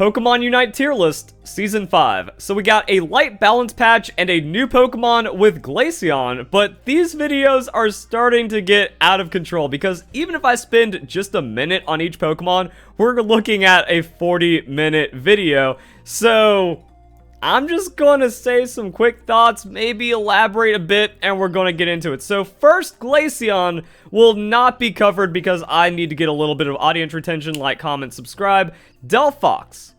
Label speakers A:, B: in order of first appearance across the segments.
A: Pokemon Unite tier list, Season 5. So we got a light balance patch and a new Pokemon with Glaceon, but these videos are starting to get out of control because even if I spend just a minute on each Pokemon, we're looking at a 40-minute video. So I'm just gonna say some quick thoughts, maybe elaborate a bit, and we're gonna get into it. So first, Glaceon will not be covered because I need to get a little bit of audience retention, like, comment, subscribe. Delphox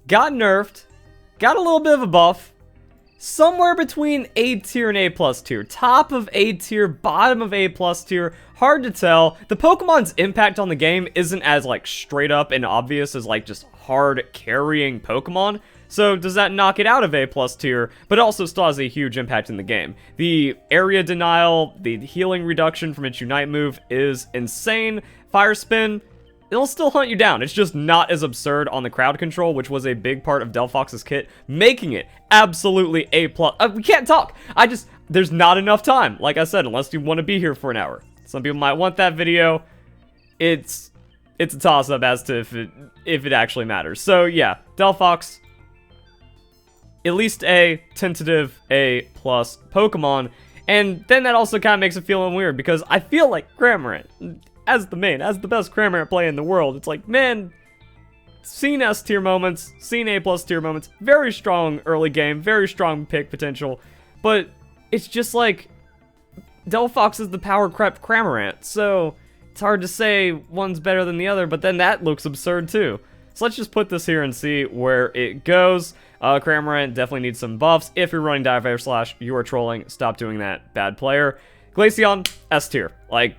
A: got nerfed, got a little bit of a buff, somewhere between A tier and A plus tier. Top of A tier, bottom of A plus tier, hard to tell. The Pokemon's impact on the game isn't as, like, straight up and obvious as, like, just hard carrying Pokemon. So does that knock it out of A plus tier, but it also still has a huge impact in the game. The area denial, the healing reduction from its Unite move is insane. Fire Spin, it'll still hunt you down. It's just not as absurd on the crowd control, which was a big part of Delphox's kit, making it absolutely A plus. We can't talk. There's not enough time. Like I said, unless you want to be here for an hour. Some people might want that video. It's a toss-up as to if it actually matters. So yeah, Delphox, at least a tentative A plus Pokemon, and then that also kind of makes it feel weird because I feel like Cramorant, as the best Cramorant play in the world, it's like, man, seen S tier moments, seen A plus tier moments, very strong early game, very strong pick potential, but it's just like Delphox is the power crept Cramorant, so it's hard to say one's better than the other, but then that looks absurd too. So let's just put this here and see where it goes. Cramorant definitely needs some buffs. If you're running Dive Slash, you are trolling. Stop doing that, bad player. Glaceon, S tier. Like,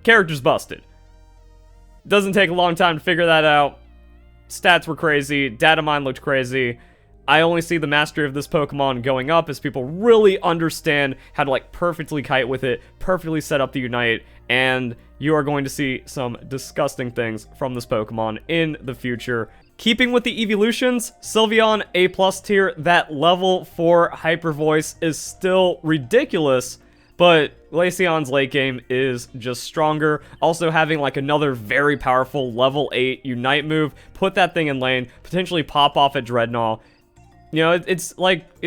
A: character's busted. Doesn't take a long time to figure that out. Stats were crazy. Data mine looked crazy. I only see the mastery of this Pokemon going up as people really understand how to, like, perfectly kite with it, perfectly set up the Unite, and you are going to see some disgusting things from this Pokemon in the future. Keeping with the evolutions, Sylveon A plus tier. That level 4 Hyper Voice is still ridiculous, but Glaceon's late game is just stronger. Also having like another very powerful level 8 Unite move, put that thing in lane, potentially pop off at Dreadnought. You know, it's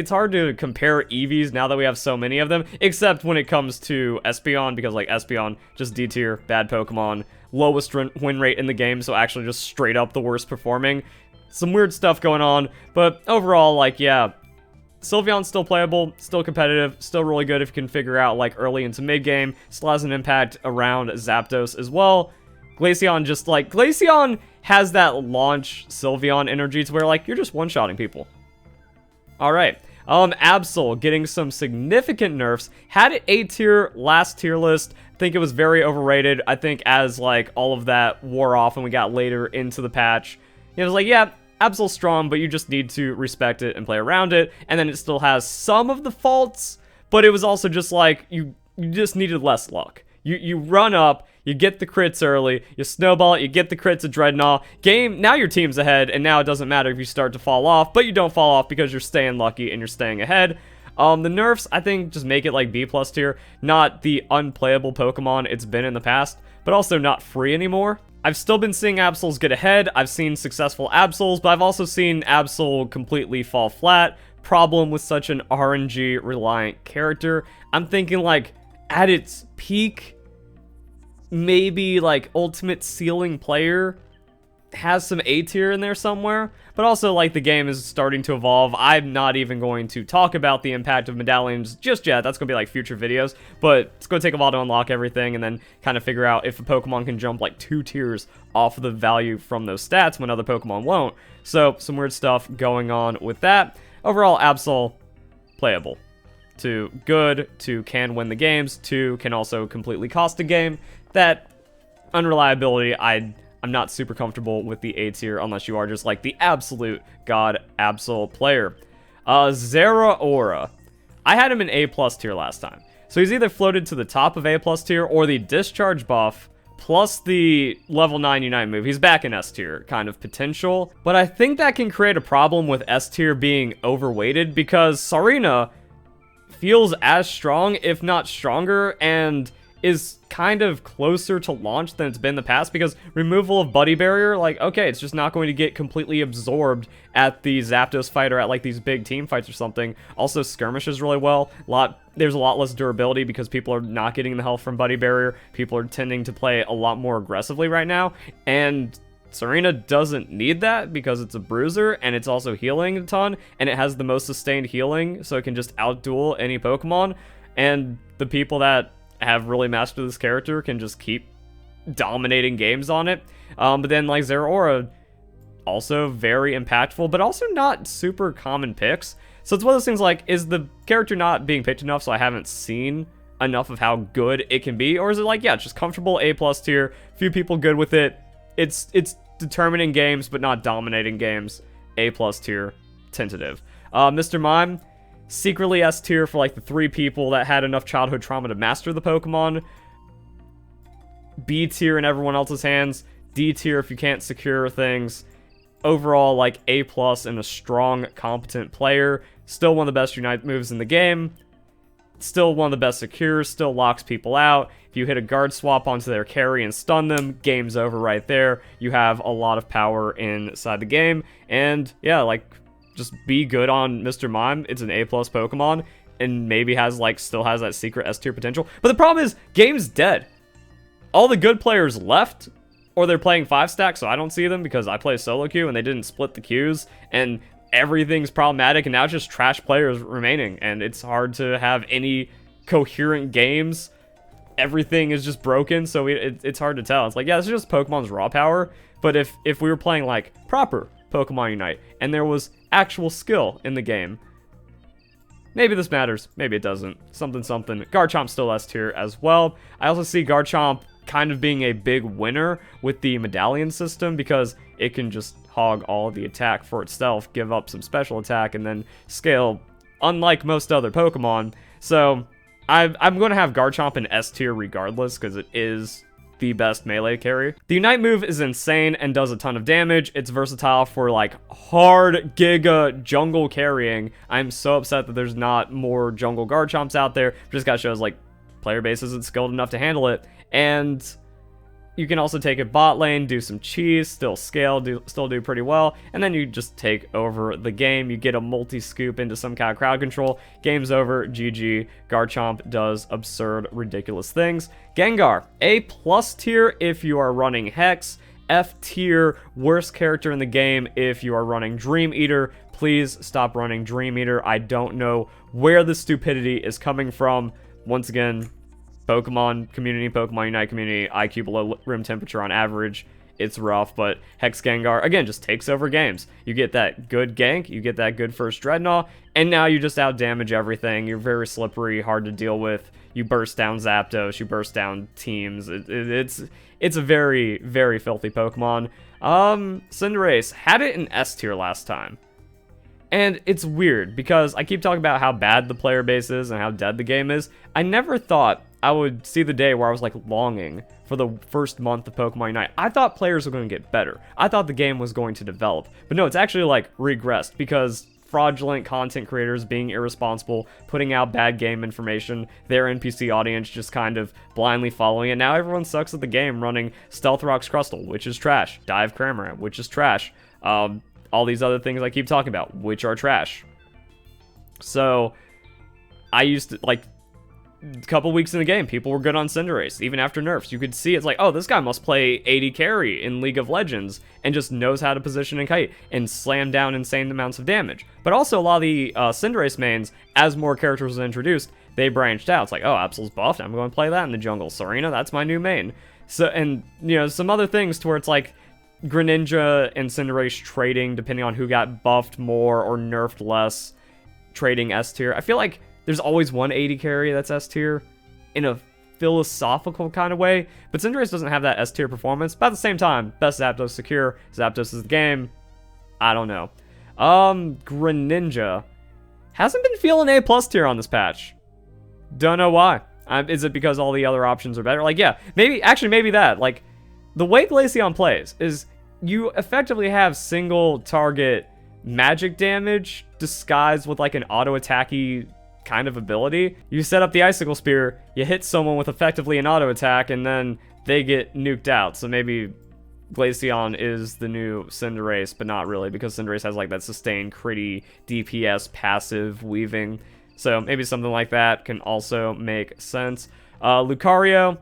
A: hard to compare EVs now that we have so many of them, except when it comes to Espeon, because like Espeon, just D tier, bad Pokemon, lowest win rate in the game, so actually just straight up the worst performing. Some weird stuff going on, but overall, like, yeah, Sylveon's still playable, still competitive, still really good if you can figure out, like, early into mid-game, still has an impact around Zapdos as well. Glaceon just, like, Glaceon has that launch Sylveon energy to where, like, you're just one-shotting people. Alright, Absol getting some significant nerfs. Had it A tier last tier list. I think it was very overrated. I think as, like, all of that wore off and we got later into the patch, it was like, yeah, Absol's strong, but you just need to respect it and play around it. And then it still has some of the faults, but it was also just like, you just needed less luck. You run up, you get the crits early, you snowball it, you get the crits at Dreadnought. Game, now your team's ahead, and now it doesn't matter if you start to fall off, but you don't fall off because you're staying lucky and you're staying ahead. The nerfs, I think, just make it like B plus tier. Not the unplayable Pokemon it's been in the past, but also not free anymore. I've still been seeing Absols get ahead, I've seen successful Absols, but I've also seen Absol completely fall flat. Problem with such an RNG-reliant character. I'm thinking, like, at its peak, maybe, like, Ultimate Ceiling Player has some A tier in there somewhere, but also, like, the game is starting to evolve. I'm not even going to talk about the impact of medallions just yet. That's going to be, like, future videos, but it's going to take a while to unlock everything and then kind of figure out if a Pokemon can jump, like, 2 tiers off of the value from those stats when other Pokemon won't. So, some weird stuff going on with that. Overall, Absol, playable. To good, to can win the games, to can also completely cost a game. That unreliability, I'm not super comfortable with the A tier unless you are just like the absolute god Absol player. Zeraora. I had him in A plus tier last time. So he's either floated to the top of A plus tier or the discharge buff plus the level 9 Unite move. He's back in S tier kind of potential. But I think that can create a problem with S tier being overweighted because Serena feels as strong, if not stronger, and is kind of closer to launch than it's been in the past, because removal of Buddy Barrier, like, okay, it's just not going to get completely absorbed at the Zapdos fight or at like these big team fights or something. Also skirmishes really well. There's a lot less durability because people are not getting the health from Buddy Barrier. People are tending to play a lot more aggressively right now, and Serena doesn't need that because it's a bruiser, and it's also healing a ton, and it has the most sustained healing, so it can just outduel any Pokemon, and the people that have really mastered this character can just keep dominating games on it. But then like Zeraora, also very impactful, but also not super common picks. So it's one of those things like, is the character not being picked enough so I haven't seen enough of how good it can be? Or is it like, yeah, it's just comfortable A+ tier, few people good with it, it's determining games but not dominating games, A+ tier, tentative. Mr. Mime, secretly S tier for like the 3 people that had enough childhood trauma to master the Pokemon. B tier in everyone else's hands. D tier if you can't secure things. Overall, like A+ and a strong, competent player. Still one of the best Unite moves in the game. Still one of the best secures. Still locks people out. If you hit a guard swap onto their carry and stun them, game's over right there. You have a lot of power inside the game. And yeah, like, just be good on Mr. Mime. It's an A+ Pokemon, and maybe still has that secret S tier potential. But the problem is, game's dead. All the good players left, or they're playing 5-stack, so I don't see them because I play solo queue and they didn't split the queues, and everything's problematic, and now it's just trash players remaining, and it's hard to have any coherent games. Everything is just broken, so it's hard to tell. It's like, yeah, this is just Pokemon's raw power, but if we were playing like proper Pokemon Unite, and there was actual skill in the game, maybe this matters, maybe it doesn't. Something. Garchomp's still S tier as well. I also see Garchomp kind of being a big winner with the medallion system, because it can just hog all of the attack for itself, give up some special attack, and then scale, unlike most other Pokemon. So I'm going to have Garchomp in S tier regardless, because it is the best melee carry. The Unite move is insane and does a ton of damage. It's versatile for like hard giga jungle carrying. I'm so upset that there's not more jungle Garchomps out there. Just got shows like player base isn't skilled enough to handle it. And you can also take it bot lane, do some cheese, still scale, still do pretty well, and then you just take over the game. You get a multi-scoop into some kind of crowd control. Game's over, GG. Garchomp does absurd, ridiculous things. Gengar, A+ tier if you are running Hex. F tier, worst character in the game if you are running Dream Eater. Please stop running Dream Eater. I don't know where the stupidity is coming from. Once again, Pokemon community, Pokemon Unite community, IQ below room temperature on average. It's rough, but Hex Gengar, again, just takes over games. You get that good gank, you get that good first Dreadnought, and now you just out-damage everything. You're very slippery, hard to deal with. You burst down Zapdos, you burst down teams. It's a very, very filthy Pokemon. Cinderace had it in S tier last time. And it's weird, because I keep talking about how bad the player base is and how dead the game is. I never thought I would see the day where I was like longing for the first month of Pokemon Unite. I thought players were going to get better. I thought the game was going to develop. But no, it's actually like regressed, because fraudulent content creators being irresponsible, putting out bad game information, their NPC audience just kind of blindly following it. Now everyone sucks at the game running Stealth Rock's Crustle, which is trash. Dive Cramorant, which is trash. All these other things I keep talking about, which are trash. So I used to, like, a couple weeks in the game, people were good on Cinderace, even after nerfs. You could see it's like, oh, this guy must play 80 carry in League of Legends and just knows how to position and kite and slam down insane amounts of damage. But also, a lot of the Cinderace mains, as more characters were introduced, they branched out. It's like, oh, Absol's buffed, I'm going to play that in the jungle. Serena, that's my new main. So, and, you know, some other things to where it's like, Greninja and Cinderace trading, depending on who got buffed more or nerfed less, trading S tier. I feel like there's always one 80 carry that's S tier in a philosophical kind of way, but Cinderace doesn't have that S tier performance. But at the same time, best Zapdos secure. Zapdos is the game. I don't know. Greninja hasn't been feeling A+ tier on this patch. Don't know why. Is it because all the other options are better? Like, yeah, maybe that. Like, the way Glaceon plays is you effectively have single target magic damage disguised with like an auto-attacky kind of ability. You set up the Icicle Spear, you hit someone with effectively an auto attack, and then they get nuked out. So maybe Glaceon is the new Cinderace, but not really, because Cinderace has like that sustained critty DPS passive weaving. So maybe something like that can also make sense. Lucario,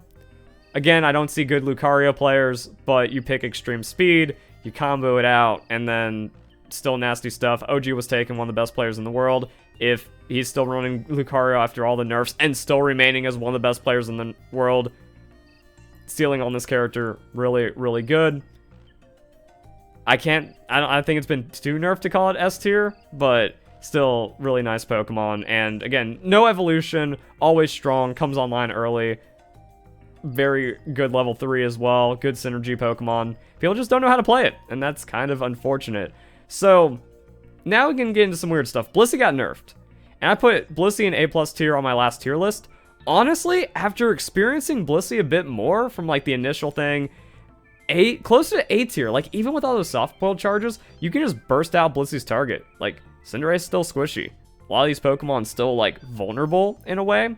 A: again, I don't see good Lucario players, but you pick extreme speed, you combo it out, and then still nasty stuff. OG was taken, one of the best players in the world. If he's still running Lucario after all the nerfs and still remaining as one of the best players in the world, ceiling on this character, really, really good. I don't think it's been too nerfed to call it S tier, but still really nice Pokemon. And again, no evolution, always strong, comes online early. Very good level 3 as well, good synergy Pokemon. People just don't know how to play it, and that's kind of unfortunate. So now we can get into some weird stuff. Blissey got nerfed, and I put Blissey in A+ tier on my last tier list. Honestly, after experiencing Blissey a bit more from like the initial thing, closer to A tier. Like even with all those soft-boiled charges, you can just burst out Blissey's target. Like Cinderace is still squishy. A lot of these Pokemon still like vulnerable in a way.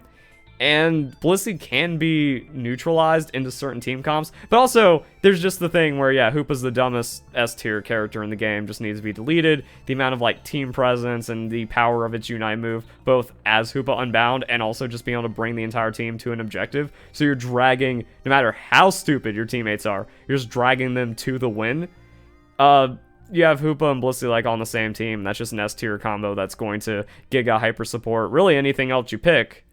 A: And Blissey can be neutralized into certain team comps. But also, there's just the thing where, yeah, Hoopa's the dumbest S-tier character in the game. Just needs to be deleted. The amount of, like, team presence and the power of its Unite move, both as Hoopa Unbound and also just being able to bring the entire team to an objective. So you're dragging, no matter how stupid your teammates are, you're just dragging them to the win. You have Hoopa and Blissey, like, on the same team. That's just an S-tier combo that's going to Giga Hyper support really anything else you pick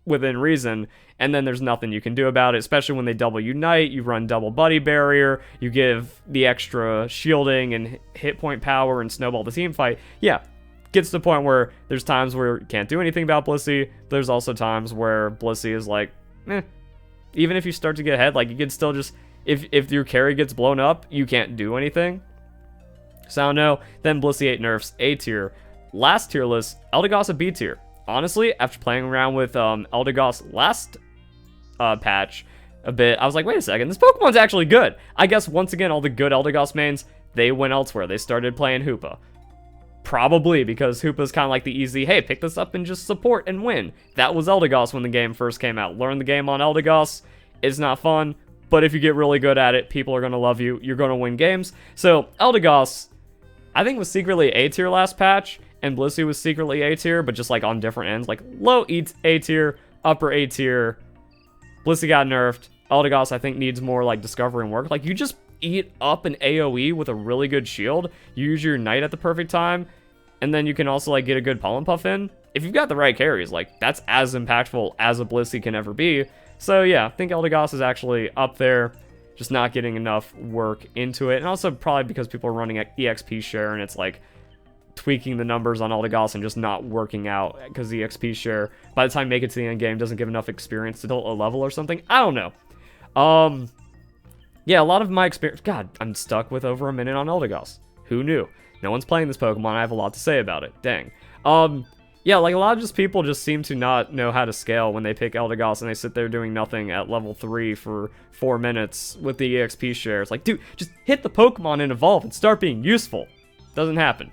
A: within reason, and then there's nothing you can do about it, especially when they double Unite. You run double Buddy Barrier, you give the extra shielding and hit point power and snowball the team fight. Yeah, gets to the point where there's times where you can't do anything about Blissey. There's also times where Blissey is like, even if you start to get ahead, like you can still just, if your carry gets blown up, you can't do anything. So I don't know. Then Blissey 8 nerfs, A tier. Last tier list, Eldegoss a B tier. Honestly, after playing around with Eldegoss last patch a bit, I was like, wait a second, this Pokemon's actually good. I guess, once again, all the good Eldegoss mains, they went elsewhere. They started playing Hoopa. Probably because Hoopa's kind of like the easy, hey, pick this up and just support and win. That was Eldegoss when the game first came out. Learn the game on Eldegoss. It's not fun, but if you get really good at it, people are going to love you. You're going to win games. So, Eldegoss, I think, was secretly A tier last patch. And Blissey was secretly A tier, but just like on different ends. Like low A tier, upper A tier. Blissey got nerfed. Eldegoss, I think, needs more like discovery and work. Like you just eat up an AoE with a really good shield. You use your Knight at the perfect time. And then you can also like get a good Pollen Puff in. If you've got the right carries, like that's as impactful as a Blissey can ever be. So yeah, I think Eldegoss is actually up there. Just not getting enough work into it. And also probably because people are running at EXP share and it's like tweaking the numbers on Eldegoss and just not working out because the XP share by the time you make it to the end game doesn't give enough experience to tilt a level or something. I don't know. Yeah, a lot of my experience. God, I'm stuck with over a minute on Eldegoss. Who knew? No one's playing this Pokemon. I have a lot to say about it. Dang. Yeah, like a lot of just people just seem to not know how to scale when they pick Eldegoss and they sit there doing nothing at level 3 for 4 minutes with the EXP share. It's like, dude, just hit the Pokemon and evolve and start being useful. Doesn't happen.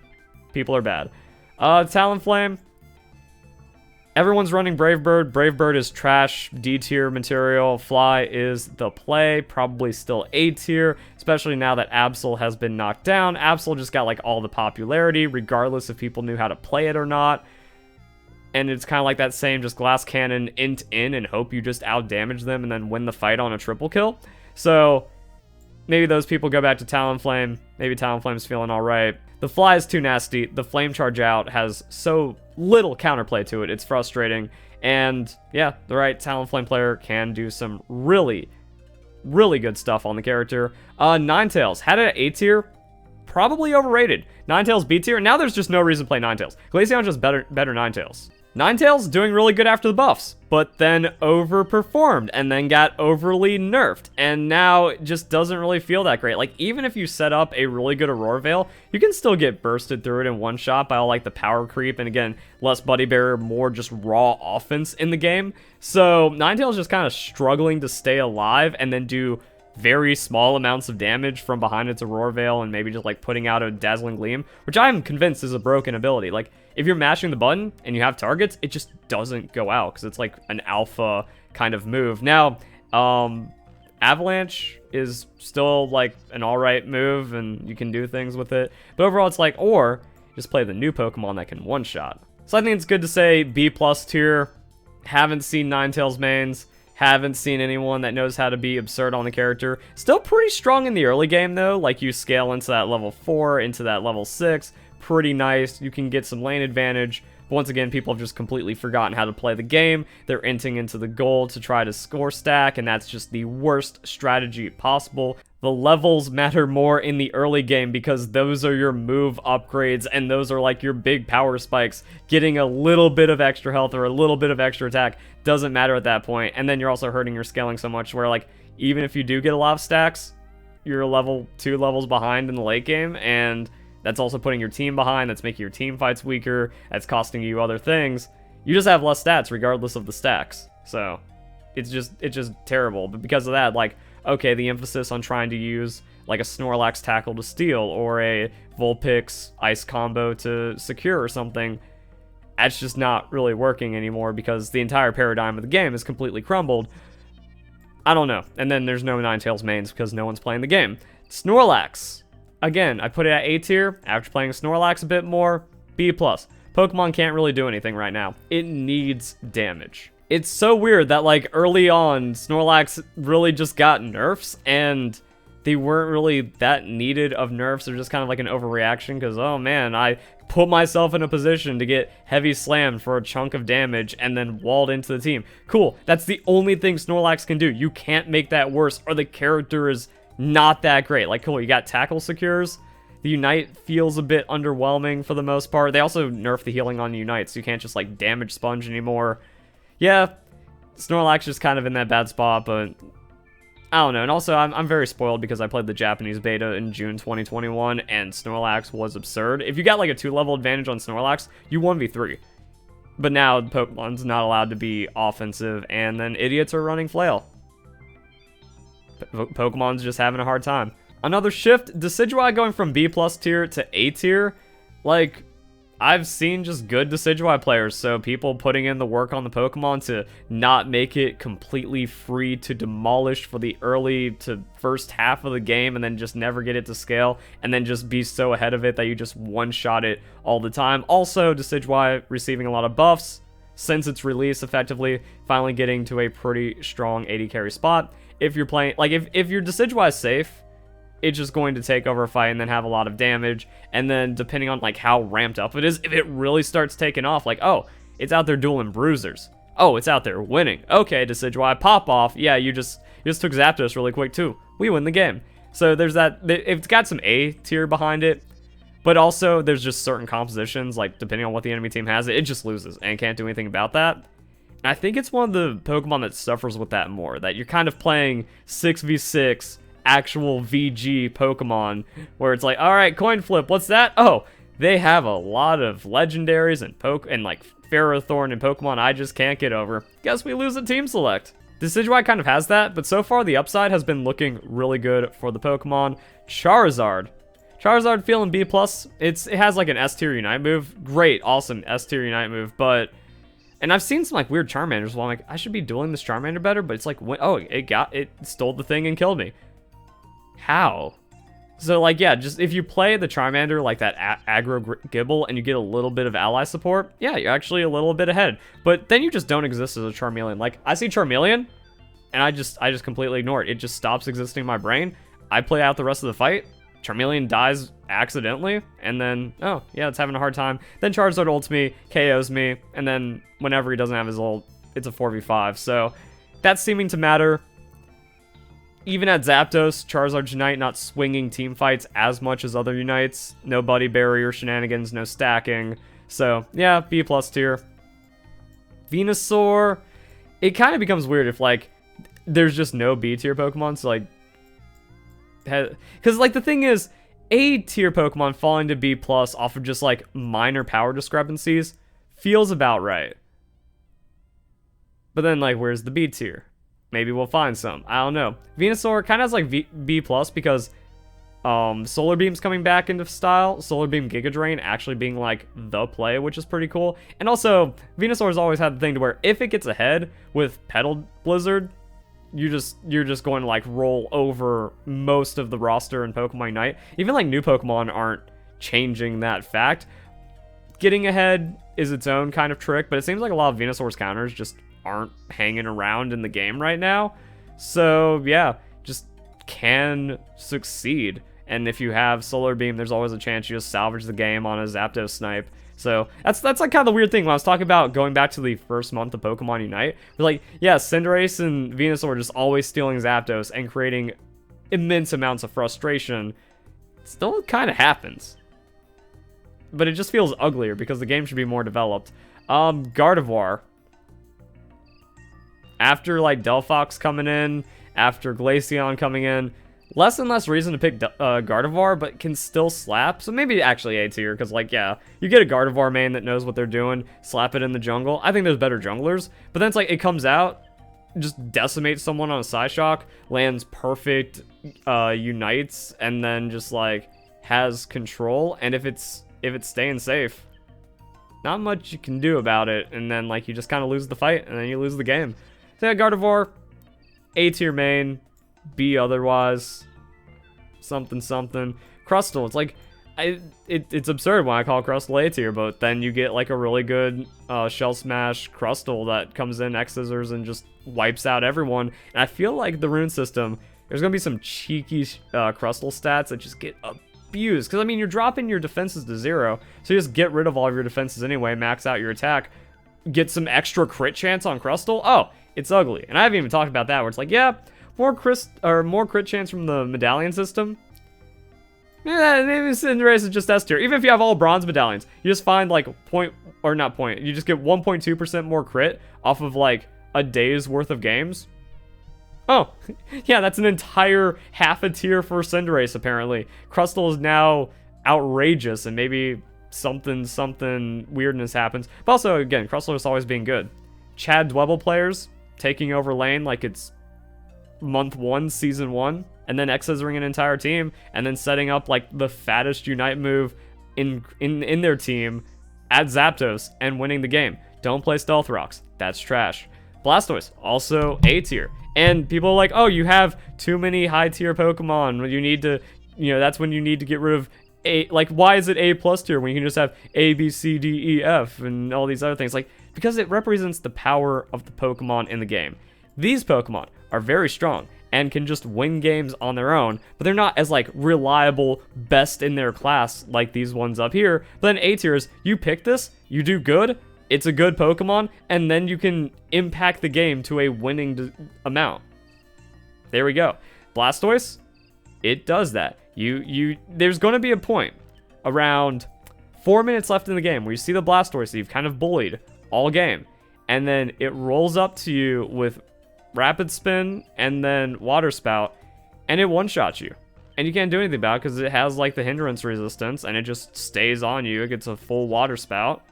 A: People are bad. Talonflame. Everyone's running Brave Bird. Brave Bird is trash, D tier material. Fly is the play. Probably still A tier, especially now that Absol has been knocked down. Absol just got like all the popularity, regardless if people knew how to play it or not. And it's kind of like that same just glass cannon int in and hope you just out damage them and then win the fight on a triple kill. So maybe those people go back to Talonflame. Maybe Talonflame's feeling alright. The Fly is too nasty. The Flame Charge Out has so little counterplay to it. It's frustrating. And yeah, the right Talonflame player can do some really, really good stuff on the character. Ninetales. Had it at A tier. Probably overrated. Ninetales B tier. Now there's just no reason to play Ninetales. Glaceon just better Ninetales. Ninetales doing really good after the buffs, but then overperformed and then got overly nerfed, and now it just doesn't really feel that great. Like, even if you set up a really good Aurora Veil, you can still get bursted through it in one shot by all, like, the power creep, and again, less Buddy Barrier, more just raw offense in the game. So, Ninetales just kind of struggling to stay alive and then do very small amounts of damage from behind its Aurora Veil and maybe just like putting out a Dazzling Gleam, which I'm convinced is a broken ability. Like, if you're mashing the button and you have targets, it just doesn't go out because it's like an alpha kind of move. Now, Avalanche is still like an alright move and you can do things with it. But overall, it's like, or just play the new Pokemon that can one-shot. So I think it's good to say B+ tier. Haven't seen Ninetales mains. Haven't seen anyone that knows how to be absurd on the character. Still pretty strong in the early game though. Like, you scale into that level 4, into that level 6. Pretty nice. You can get some lane advantage. But once again, people have just completely forgotten how to play the game. They're inting into the goal to try to score stack, and that's just the worst strategy possible. The levels matter more in the early game because those are your move upgrades, and those are like your big power spikes. Getting a little bit of extra health or a little bit of extra attack doesn't matter at that point. And then you're also hurting your scaling so much where, like, even if you do get a lot of stacks, you're level 2 levels behind in the late game, and that's also putting your team behind. That's making your team fights weaker. That's costing you other things. You just have less stats regardless of the stacks. So it's just terrible. But because of that, like, okay, the emphasis on trying to use like a Snorlax tackle to steal or a Vulpix ice combo to secure or something, that's just not really working anymore because the entire paradigm of the game is completely crumbled. I don't know. And then there's no Ninetales mains because no one's playing the game. Snorlax. Again, I put it at A tier. After playing Snorlax a bit more, B+. Pokemon can't really do anything right now. It needs damage. It's so weird that, like, early on, Snorlax really just got nerfs, and they weren't really that needed of nerfs. They're just kind of like an overreaction, because, oh man, I put myself in a position to get heavy slammed for a chunk of damage, and then walled into the team. Cool, that's the only thing Snorlax can do. You can't make that worse, or the character is not that great. Like, cool, you got tackle secures. The Unite feels a bit underwhelming for the most part. They also nerfed the healing on Unite, so you can't just, like, damage sponge anymore. Yeah, Snorlax just kind of in that bad spot, but I don't know. And also, I'm very spoiled because I played the Japanese beta in June 2021, and Snorlax was absurd. If you got, like, a 2-level advantage on Snorlax, you 1v3. But now, Pokemon's not allowed to be offensive, and then idiots are running Flail. Pokemon's just having a hard time. Another shift, Decidueye going from B+ tier to A tier. Like, I've seen just good Decidueye players, so people putting in the work on the Pokemon to not make it completely free to demolish for the early to first half of the game and then just never get it to scale and then just be so ahead of it that you just one-shot it all the time. Also, Decidueye receiving a lot of buffs since its release effectively, finally getting to a pretty strong 80 carry spot. If you're playing, like, if your Decidueye is safe, it's just going to take over a fight and then have a lot of damage. And then depending on, like, how ramped up it is, if it really starts taking off, like, oh, it's out there dueling bruisers. Oh, it's out there winning. Okay, Decidueye, pop off. Yeah, you just took Zapdos really quick too. We win the game. So there's that. It's got some A tier behind it, but also there's just certain compositions, like, depending on what the enemy team has, it just loses and can't do anything about that. And I think it's one of the Pokemon that suffers with that more, that you're kind of playing 6v6 actual VG Pokemon, where it's like, all right, coin flip, what's that? Oh, they have a lot of legendaries and like Ferrothorn and Pokemon I just can't get over. Guess we lose a team select. Decidueye kind of has that, but so far the upside has been looking really good for the Pokemon. Charizard feeling B+. It has like an S tier Unite move. Great, awesome S tier Unite move, but and I've seen some like weird Charmanders where I'm like, I should be dueling this Charmander better, but it's like, oh, it stole the thing and killed me. How? So, like, yeah, just if you play the Charmander like that aggro Gibble and you get a little bit of ally support, yeah, you're actually a little bit ahead. But then you just don't exist as a Charmeleon. Like, I see Charmeleon, and I just completely ignore it. It just stops existing in my brain. I play out the rest of the fight. Charmeleon dies accidentally, and then, oh, yeah, it's having a hard time. Then Charizard ults me, KOs me, and then whenever he doesn't have his ult, it's a 4v5. So, that's seeming to matter. Even at Zapdos, Charizard's Unite not swinging team fights as much as other Unites. No Buddy Barrier shenanigans, no stacking. So, yeah, B+ tier. Venusaur, it kind of becomes weird if, like, there's just no B tier Pokemon, so, like, because, like, the thing is, A tier Pokemon falling to B+ off of just, like, minor power discrepancies feels about right. But then, like, where's the B tier? maybe we'll find some. I don't know. Venusaur kind of has like B plus because Solar Beam's coming back into style. Solar Beam Giga Drain actually being like the play, which is pretty cool. And also, Venusaur's always had the thing to where if it gets ahead with Petal Blizzard, you're just going to like roll over most of the roster in Pokemon Unite. Even like new Pokemon aren't changing that fact. Getting ahead is its own kind of trick, but it seems like a lot of Venusaur's counters just aren't hanging around in the game right now. So yeah, just can succeed. And if you have Solar Beam, there's always a chance you just salvage the game on a Zapdos snipe. So that's like kind of the weird thing. When I was talking about going back to the first month of Pokemon Unite, we're like, yeah, Cinderace and Venusaur are just always stealing Zapdos and creating immense amounts of frustration. It still kind of happens. But it just feels uglier because the game should be more developed. Gardevoir. After like Delphox coming in, after Glaceon coming in, less and less reason to pick Gardevoir, but can still slap. So maybe actually A tier, because like, yeah, you get a Gardevoir main that knows what they're doing, slap it in the jungle. I think there's better junglers, but then it's like, it comes out, just decimates someone on a Psyshock, lands perfect, unites, and then just like, has control, and if it's staying safe, not much you can do about it, and then like, you just kind of lose the fight, and then you lose the game. So yeah, Gardevoir, A tier main, B otherwise, something. Crustle, it's like, it's absurd when I call Crustle A tier, but then you get like a really good Shell Smash Crustle that comes in X Scissors and just wipes out everyone. And I feel like the rune system, there's gonna be some cheeky Crustle stats that just get abused, because I mean, you're dropping your defenses to 0, so you just get rid of all of your defenses anyway, max out your attack, get some extra crit chance on Crustle. Oh, it's ugly. And I haven't even talked about that, where it's like, yeah, more crit chance from the medallion system. Yeah, maybe Cinderace is just S tier. Even if you have all bronze medallions, you just find like you just get 1.2% more crit off of like a day's worth of games. Oh, yeah, that's an entire half a tier for Cinderace apparently. Crustle is now outrageous, and maybe something weirdness happens. But also, again, Crustle is always being good. Chad Dwebble players taking over lane like it's month 1, season 1, and then X-Scissoring an entire team, and then setting up like the fattest Unite move in their team at Zapdos and winning the game. Don't play Stealth Rocks. That's trash. Blastoise, also A tier. And people are like, oh, you have too many high tier Pokemon. You need to, that's when you need to get rid of A. Like, why is it A plus tier when you can just have A, B, C, D, E, F, and all these other things? Like, because it represents the power of the Pokemon in the game. These Pokemon are very strong and can just win games on their own, but they're not as like reliable, best in their class like these ones up here. But then A tiers, you pick this, you do good, it's a good Pokemon, and then you can impact the game to a winning amount. There we go. Blastoise, it does that. There's going to be a point around 4 minutes left in the game where you see the Blastoise that you've kind of bullied all game, and then it rolls up to you with Rapid Spin and then Water Spout, and it one-shots you. And you can't do anything about it because it has like the hindrance resistance, and it just stays on you. It gets a full Water Spout,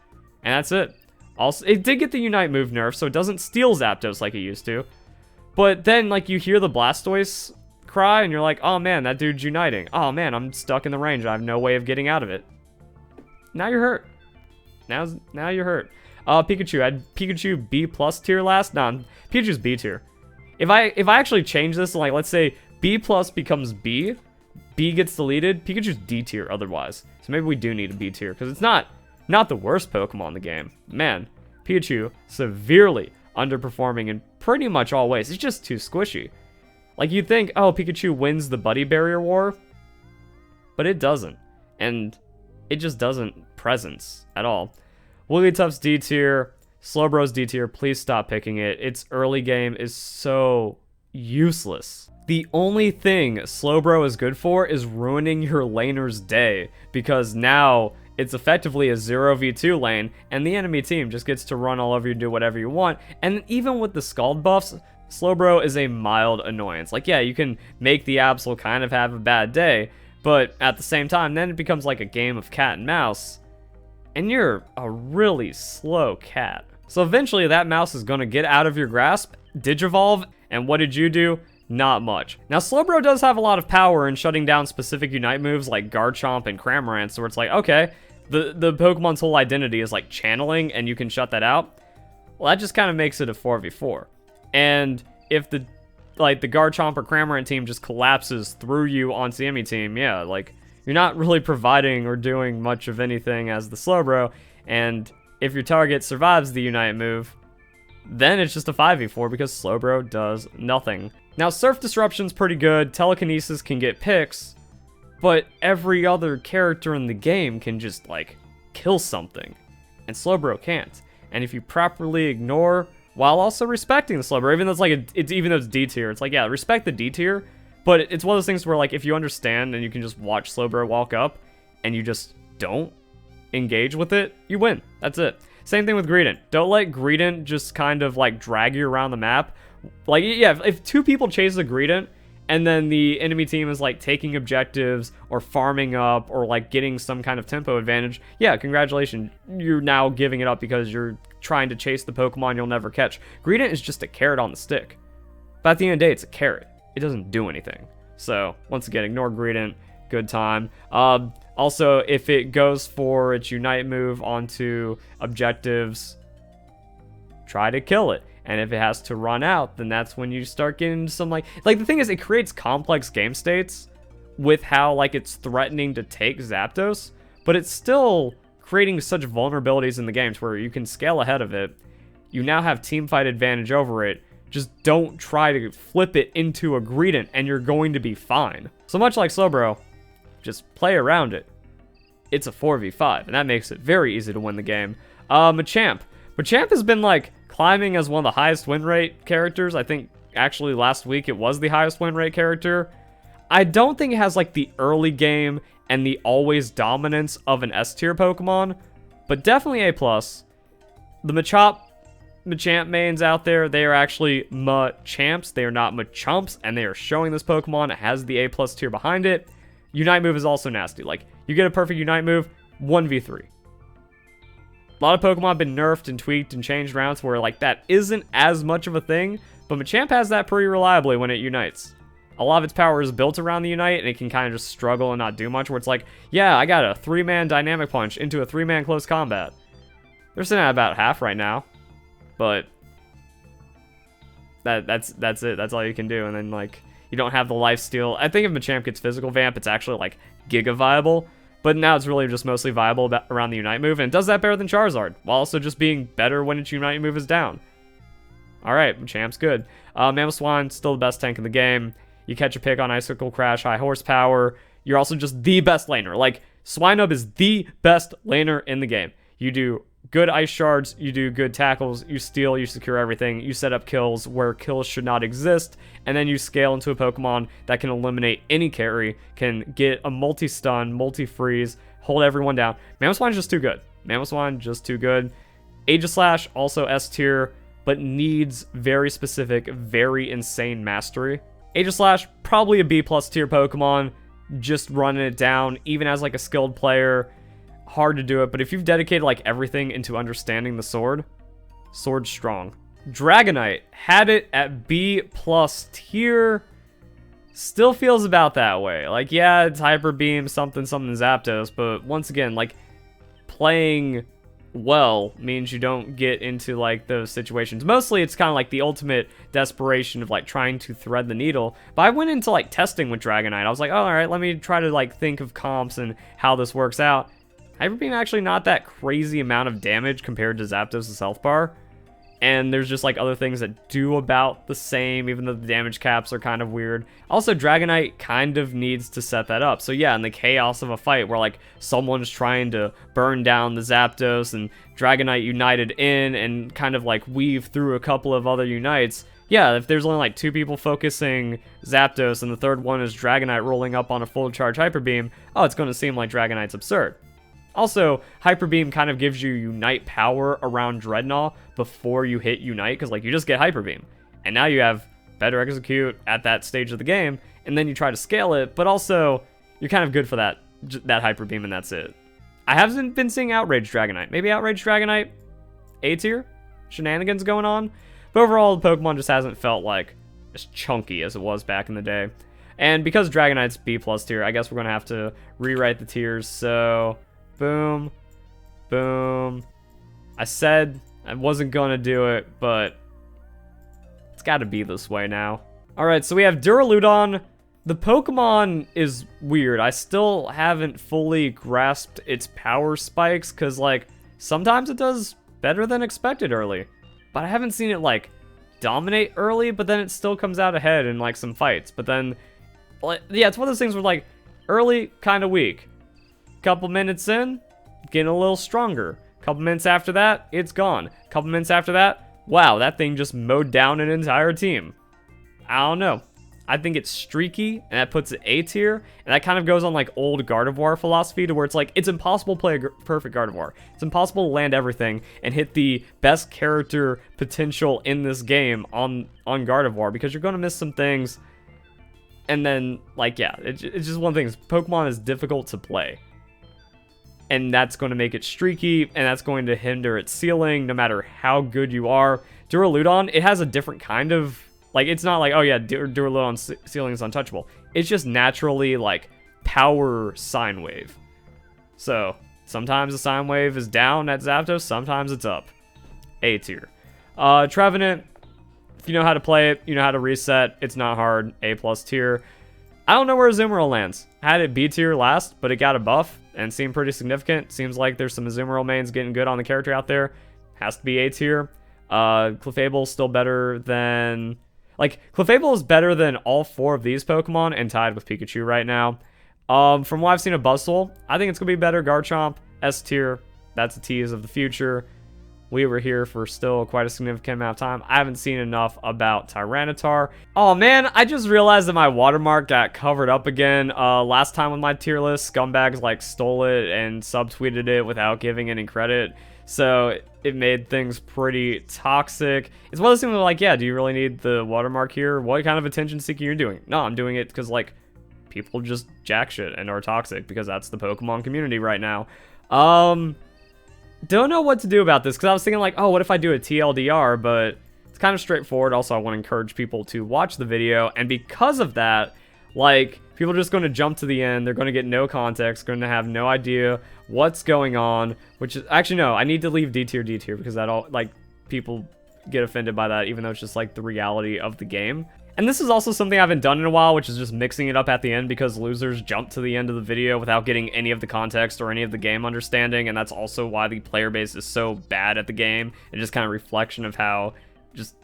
A: and that's it. Also, it did get the Unite move nerf, so it doesn't steal Zapdos like it used to. But then, like, you hear the Blastoise cry, and you're like, oh man, that dude's uniting. Oh man, I'm stuck in the range. I have no way of getting out of it. Now you're hurt. Now you're hurt. Pikachu. I had Pikachu B plus tier last. Nah, Pikachu's B tier. If I actually change this, like, let's say B plus becomes B, B gets deleted, Pikachu's D tier otherwise. So maybe we do need a B tier, because it's not the worst Pokemon in the game. Man, Pikachu severely underperforming in pretty much all ways. It's just too squishy. Like, you'd think, oh, Pikachu wins the Buddy Barrier War, but it doesn't. And it just doesn't presence at all. Wigglytuff's D tier, Slowbro's D tier, please stop picking it. Its early game is so useless. The only thing Slowbro is good for is ruining your laner's day, because now it's effectively a 0v2 lane, and the enemy team just gets to run all over you, do whatever you want. And even with the Scald buffs, Slowbro is a mild annoyance. Like, yeah, you can make the Absol kind of have a bad day, but at the same time, then it becomes like a game of cat and mouse, and you're a really slow cat. So eventually that mouse is going to get out of your grasp, Digivolve, And what did you do? Not much. Now, Slowbro does have a lot of power in shutting down specific Unite moves like Garchomp and Cramorant, so it's like, okay, the Pokemon's whole identity is like channeling, and you can shut that out. Well, that just kind of makes it a 4v4. And if the Garchomp or Cramorant team just collapses through you onto the enemy team, yeah, like, you're not really providing or doing much of anything as the Slowbro, and if your target survives the Unite move, then it's just a 5v4 because Slowbro does nothing. Now, Surf Disruption's pretty good, Telekinesis can get picks, but every other character in the game can just, like, kill something, and Slowbro can't. And if you properly ignore, while also respecting the Slowbro, even though it's like, even though it's D tier, it's like, yeah, respect the D tier, but it's one of those things where, like, if you understand and you can just watch Slowbro walk up, and you just don't engage with it, you win. That's it. Same thing with Greedent. Don't let Greedent just kind of, like, drag you around the map. Like, yeah, if two people chase a Greedent, and then the enemy team is, like, taking objectives, or farming up, or, like, getting some kind of tempo advantage, yeah, congratulations. You're now giving it up because you're trying to chase the Pokemon you'll never catch. Greedent is just a carrot on the stick. But at the end of the day, it's a carrot. It doesn't do anything. So, once again, ignore Greedent. Good time. Also, if it goes for its Unite move onto objectives, try to kill it. And if it has to run out, then that's when you start getting some, like the thing is, it creates complex game states with how, like, it's threatening to take Zapdos, but it's still creating such vulnerabilities in the game to where you can scale ahead of it. You now have team fight advantage over it. Just don't try to flip it into a Greedent, and you're going to be fine. So much like Slowbro, just play around it. It's a 4v5, and that makes it very easy to win the game. Machamp. Machamp has been, like, climbing as one of the highest win rate characters. I think, actually, last week it was the highest win rate character. I don't think it has, like, the early game and the always dominance of an S-tier Pokemon, but definitely A+. The Machamp mains out there, they are actually Machamps. They are not Machumps, and they are showing this Pokemon. It has the A+ tier behind it. Unite move is also nasty. Like, you get a perfect Unite move, 1v3. A lot of Pokemon have been nerfed and tweaked and changed around to where, like, that isn't as much of a thing, but Machamp has that pretty reliably when it unites. A lot of its power is built around the Unite, and it can kind of just struggle and not do much, where it's like, yeah, I got a 3-man Dynamic Punch into a 3-man close combat. They're sitting at about half right now, but that's it. That's all you can do, and then, like, you don't have the lifesteal. I think if Machamp gets Physical Vamp, it's actually, like, giga viable. But now it's really just mostly viable around the Unite move, and it does that better than Charizard, while also just being better when its Unite move is down. Alright, Machamp's good. Mamoswine, still the best tank in the game. You catch a pick on Icicle Crash, high horsepower. You're also just the best laner. Like, Swinub is the best laner in the game. You do good ice shards, you do good tackles, you steal, you secure everything, you set up kills where kills should not exist, and then you scale into a Pokemon that can eliminate any carry, can get a multi-stun, multi-freeze, hold everyone down. Mamoswine's just too good. Mamoswine, just too good. Aegislash, also S tier, but needs very specific, very insane mastery. Aegislash, probably a B+ tier Pokemon, just running it down, even as, like, a skilled player. Hard to do it, but if you've dedicated, like, everything into understanding the sword, sword's strong. Dragonite had it at B+ tier. Still feels about that way. Like, yeah, it's Hyper Beam, something Zapdos, but once again, like, playing well means you don't get into, like, those situations. Mostly it's kind of like the ultimate desperation of, like, trying to thread the needle. But I went into, like, testing with Dragonite. I was like, oh, alright, let me try to, like, think of comps and how this works out. Hyper Beam actually not that crazy amount of damage compared to Zapdos' health bar. And there's just, like, other things that do about the same, even though the damage caps are kind of weird. Also, Dragonite kind of needs to set that up. So yeah, in the chaos of a fight where, like, someone's trying to burn down the Zapdos and Dragonite united in and kind of, like, weave through a couple of other unites. Yeah, if there's only, like, 2 people focusing Zapdos and the third one is Dragonite rolling up on a full charge Hyper Beam, oh, it's going to seem like Dragonite's absurd. Also, Hyper Beam kind of gives you Unite power around Dreadnought before you hit Unite, because, like, you just get Hyper Beam. And now you have better execute at that stage of the game, and then you try to scale it, but also, you're kind of good for that Hyper Beam, and that's it. I haven't been seeing Outrage Dragonite. Maybe Outrage Dragonite A tier? Shenanigans going on? But overall, the Pokemon just hasn't felt, like, as chunky as it was back in the day. And because Dragonite's B+ tier, I guess we're going to have to rewrite the tiers. So, boom, boom. I said I wasn't going to do it, but it's got to be this way now. Alright, so we have Duraludon. The Pokemon is weird. I still haven't fully grasped its power spikes, because, like, sometimes it does better than expected early. But I haven't seen it, like, dominate early, but then it still comes out ahead in, like, some fights. But then, yeah, it's one of those things where, like, early, kind of weak. Couple minutes in, getting a little stronger. Couple minutes after that, it's gone. Couple minutes after that, wow, that thing just mowed down an entire team. I don't know. I think it's streaky, and that puts it A tier, and that kind of goes on like old Gardevoir philosophy to where it's like, it's impossible to play a perfect Gardevoir. It's impossible to land everything and hit the best character potential in this game on Gardevoir, because you're going to miss some things, and then, like, yeah, it's just one thing. Pokemon is difficult to play, and that's going to make it streaky, and that's going to hinder its ceiling no matter how good you are. Duraludon, it has a different kind of, like, it's not like, oh yeah, Duraludon's ceiling is untouchable. It's just naturally, like, power sine wave. So, sometimes the sine wave is down at Zapdos, sometimes it's up. A tier. Trevenant, if you know how to play it, you know how to reset. It's not hard. A+ tier. I don't know where Azumarill lands. I had it B tier last, but it got a buff and seemed pretty significant. Seems like there's some Azumarill mains getting good on the character out there. Has to be A tier. Clefable's still better than... Like, Clefable is better than all 4 of these Pokemon and tied with Pikachu right now. From what I've seen of Absol, I think it's going to be better. Garchomp, S tier. That's a tease of the future. We were here for still quite a significant amount of time. I haven't seen enough about Tyranitar. Oh man, I just realized that my watermark got covered up again. Last time with my tier list, scumbags like stole it and subtweeted it without giving any credit. So it made things pretty toxic. It's one of those things where, like, yeah, do you really need the watermark here? What kind of attention seeking you're doing? No, I'm doing it because, like, people just jack shit and are toxic, because that's the Pokemon community right now. Don't know what to do about this, because I was thinking, like, oh, what if I do a TLDR? But it's kind of straightforward. Also, I want to encourage people to watch the video, and because of that, like, people are just going to jump to the end. They're going to get no context, going to have no idea what's going on, which is, actually, no, I need to leave D tier, because that all, like, people get offended by that, even though it's just, like, the reality of the game. And this is also something I haven't done in a while, which is just mixing it up at the end, because losers jump to the end of the video without getting any of the context or any of the game understanding, and that's also why the player base is so bad at the game, and just kind of reflection of how just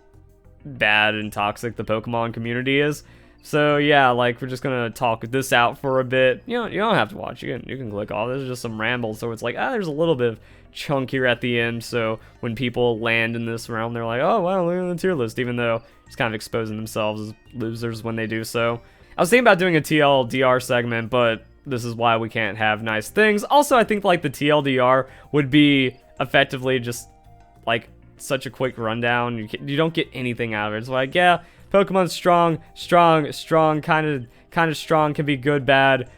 A: bad and toxic the Pokemon community is. So yeah, like, we're just gonna talk this out for a bit. You don't have to watch. You can click off. This is just some ramble. So it's like, there's a little bit of chunkier at the end. So when people land in this realm, they're like, oh wow, look at the tier list. Even though it's kind of exposing themselves as losers when they do so. I was thinking about doing a TLDR segment, but this is why we can't have nice things. Also, I think like the TLDR would be effectively just like such a quick rundown. You don't get anything out of it. It's like, yeah, Pokemon's strong, kind of strong, can be good, bad,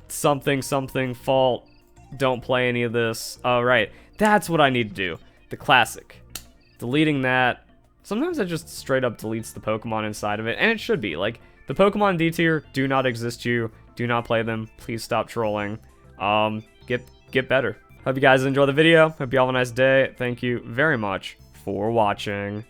A: something, fault, don't play any of this. Alright, that's what I need to do. The classic. Deleting that. Sometimes it just straight up deletes the Pokemon inside of it, and it should be. Like, the Pokemon D tier do not exist you. Do not play them. Please stop trolling. Get better. Hope you guys enjoy the video. Hope you all have a nice day. Thank you very much for watching.